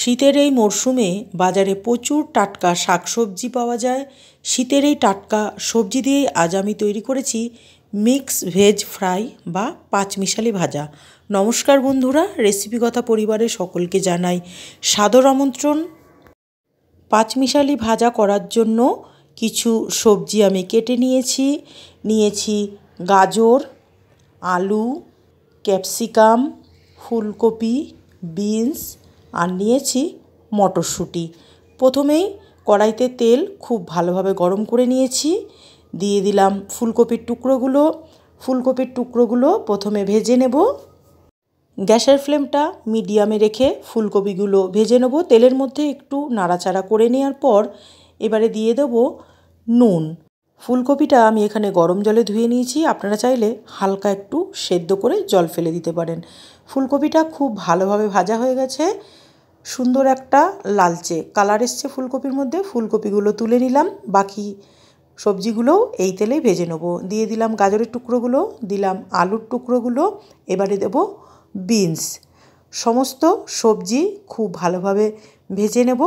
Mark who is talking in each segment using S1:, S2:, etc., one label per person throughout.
S1: শীতের এই মরশুমে বাজারে প্রচুর টাটকা শাকসবজি পাওয়া যায়। শীতের এই টাটকা সবজি দিয়েই আজ আমি তৈরি করেছি মিক্স ভেজ ফ্রাই বা পাঁচমিশালি ভাজা। নমস্কার বন্ধুরা, রেসিপিকথা পরিবারের সকলকে জানাই সাদর আমন্ত্রণ। পাঁচমিশালি ভাজা করার জন্য কিছু সবজি আমি কেটে নিয়েছি গাজর, আলু, ক্যাপসিকাম, ফুলকপি, বিনস আর নিয়েছি মটরশুঁটি। প্রথমেই কড়াইতে তেল খুব ভালোভাবে গরম করে নিয়েছি, দিয়ে দিলাম ফুলকপির টুকরোগুলো প্রথমে ভেজে নেব। গ্যাসের ফ্লেমটা মিডিয়ামে রেখে ফুলকপিগুলো ভেজে নেব। তেলের মধ্যে একটু নাড়াচাড়া করে নেওয়ার পর এবারে দিয়ে দেব নুন। ফুলকপিটা আমি এখানে গরম জলে ধুয়ে নিয়েছি, আপনারা চাইলে হালকা একটু সেদ্ধ করে জল ফেলে দিতে পারেন। ফুলকপিটা খুব ভালোভাবে ভাজা হয়ে গেছে, সুন্দর একটা লালচে কালার এসছে ফুলকপির মধ্যে। ফুলকপিগুলো তুলে নিলাম, বাকি সবজিগুলোও এই তেলেই ভেজে নেব। দিয়ে দিলাম গাজরের টুকরোগুলো, দিলাম আলুর টুকরোগুলো, এবারে দেব বিনস। সমস্ত সবজি খুব ভালোভাবে ভেজে নেব।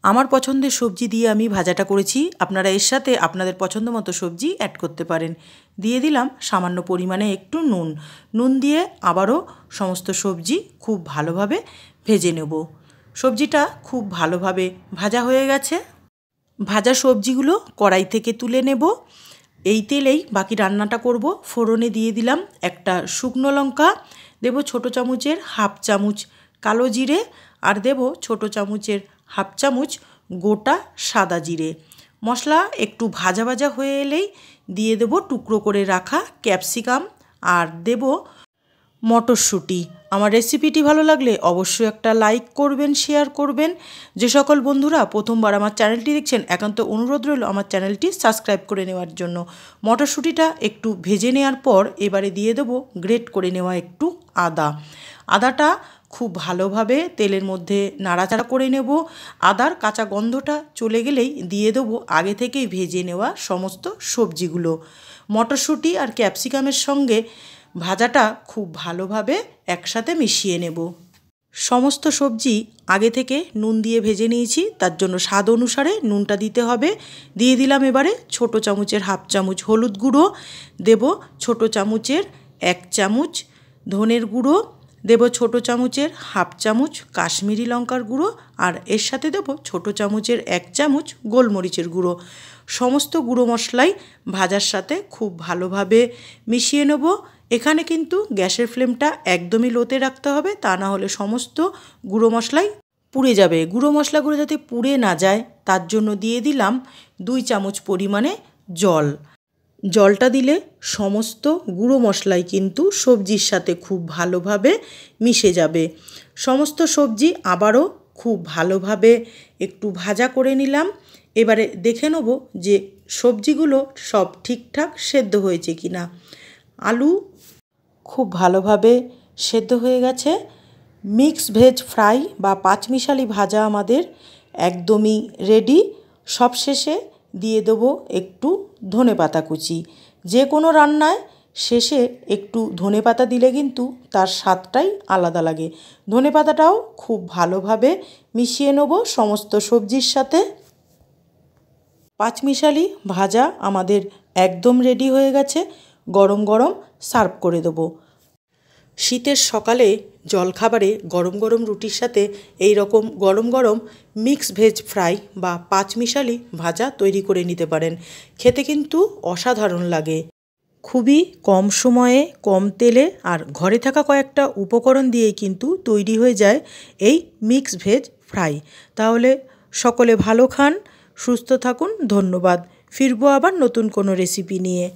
S1: আমার পছন্দের সবজি দিয়ে আমি ভাজাটা করেছি, আপনারা এর সাথে আপনাদের পছন্দ মতো সবজি অ্যাড করতে পারেন। দিয়ে দিলাম সামান্য পরিমাণে একটু নুন দিয়ে আবারও সমস্ত সবজি খুব ভালোভাবে ভেজে নেব। সবজিটা খুব ভালোভাবে ভাজা হয়ে গেছে। ভাজা সবজিগুলো কড়াই থেকে তুলে নেব। এই তেলেই বাকি রান্নাটা করব। ফোড়নে দিয়ে দিলাম একটা শুকনো লঙ্কা, দেব ছোটো চামচের হাফ চামচ কালো জিরে, আর দেব ছোটো চামচের হাফ চামচ গোটা সাদা জিরে। মশলা একটু ভাজা ভাজা হয়ে এলেই দিয়ে দেব টুকরো করে রাখা ক্যাপসিকাম, আর দেব মটরশুঁটি। আমার রেসিপিটি ভালো লাগলে অবশ্যই একটা লাইক করবেন, শেয়ার করবেন। যে সকল বন্ধুরা প্রথমবার আমার চ্যানেলটি দেখছেন, একান্ত অনুরোধ রইল আমার চ্যানেলটি সাবস্ক্রাইব করে নেওয়ার জন্য। মটরশুঁটিটা একটু ভেজে নেওয়ার পর এবারে দিয়ে দেবো গ্রেট করে নেওয়া একটু আদাটা খুব ভালোভাবে তেলের মধ্যে নাড়াচাড়া করে নেব। আদার কাঁচা গন্ধটা চলে গেলেই দিয়ে দেবো আগে থেকেই ভেজে নেওয়া সমস্ত সবজিগুলো। মটরশুঁটি আর ক্যাপসিকামের সঙ্গে ভাজাটা খুব ভালোভাবে একসাথে মিশিয়ে নেব। সমস্ত সবজি আগে থেকে নুন দিয়ে ভেজে নিয়েছি, তার জন্য স্বাদ অনুসারে নুনটা দিতে হবে। দিয়ে দিলাম এবারে ছোটো চামচের হাফ চামচ হলুদ গুঁড়ো, দেব ছোটো চামচের 1 চামচ ধনের গুঁড়ো, দেব ছোটো চামচের হাফ চামচ কাশ্মীরি লঙ্কার গুঁড়ো, আর এর সাথে দেব ছোটো চামচের 1 চামচ গোলমরিচের গুঁড়ো। সমস্ত গুঁড়ো মশলাই ভাজার সাথে খুব ভালোভাবে মিশিয়ে নেব। এখানে কিন্তু গ্যাসের ফ্লেমটা একদমই লোতে রাখতে হবে, তা না হলে সমস্ত গুঁড়ো মশলাই পুড়ে যাবে। গুঁড়ো মশলাগুলো যাতে পুড়ে না যায় তার জন্য দিয়ে দিলাম 2 চামচ পরিমাণে জলটা দিলে সমস্ত গুঁড়ো মশলাই কিন্তু সবজির সাথে খুব ভালোভাবে মিশে যাবে। সমস্ত সবজি আবারও খুব ভালোভাবে একটু ভাজা করে নিলাম। এবারে দেখে নেব যে সবজিগুলো সব ঠিকঠাক সেদ্ধ হয়েছে কিনা। আলু খুব ভালোভাবে সেদ্ধ হয়ে গেছে। মিক্স ভেজ ফ্রাই বা পাঁচমিশালি ভাজা আমাদের একদমই রেডি। সবশেষে দিয়ে দেবো একটু ধনেপাতা কুচি। যে কোনো রান্নায় শেষে একটু ধনেপাতা দিলে কিন্তু তার স্বাদটাই আলাদা লাগে। ধনেপাতাটাও খুব ভালোভাবে মিশিয়ে নেব সমস্ত সবজির সাথে। পাঁচমিশালি ভাজা আমাদের একদম রেডি হয়ে গেছে। গরম গরম সার্ভ করে দেবো। শীতের সকালে জলখাবারে গরম গরম রুটির সাথে এই রকম গরম গরম মিক্স ভেজ ফ্রাই বা পাঁচমিশালি ভাজা তৈরি করে নিতে পারেন। খেতে কিন্তু অসাধারণ লাগে। খুবই কম সময়ে কম তেলে আর ঘরে থাকা কয়েকটা উপকরণ দিয়েই কিন্তু তৈরি হয়ে যায় এই মিক্স ভেজ ফ্রাই। তাহলে সকলে ভালো খান, সুস্থ থাকুন। ধন্যবাদ। ফিরবো আবার নতুন কোনো রেসিপি নিয়ে।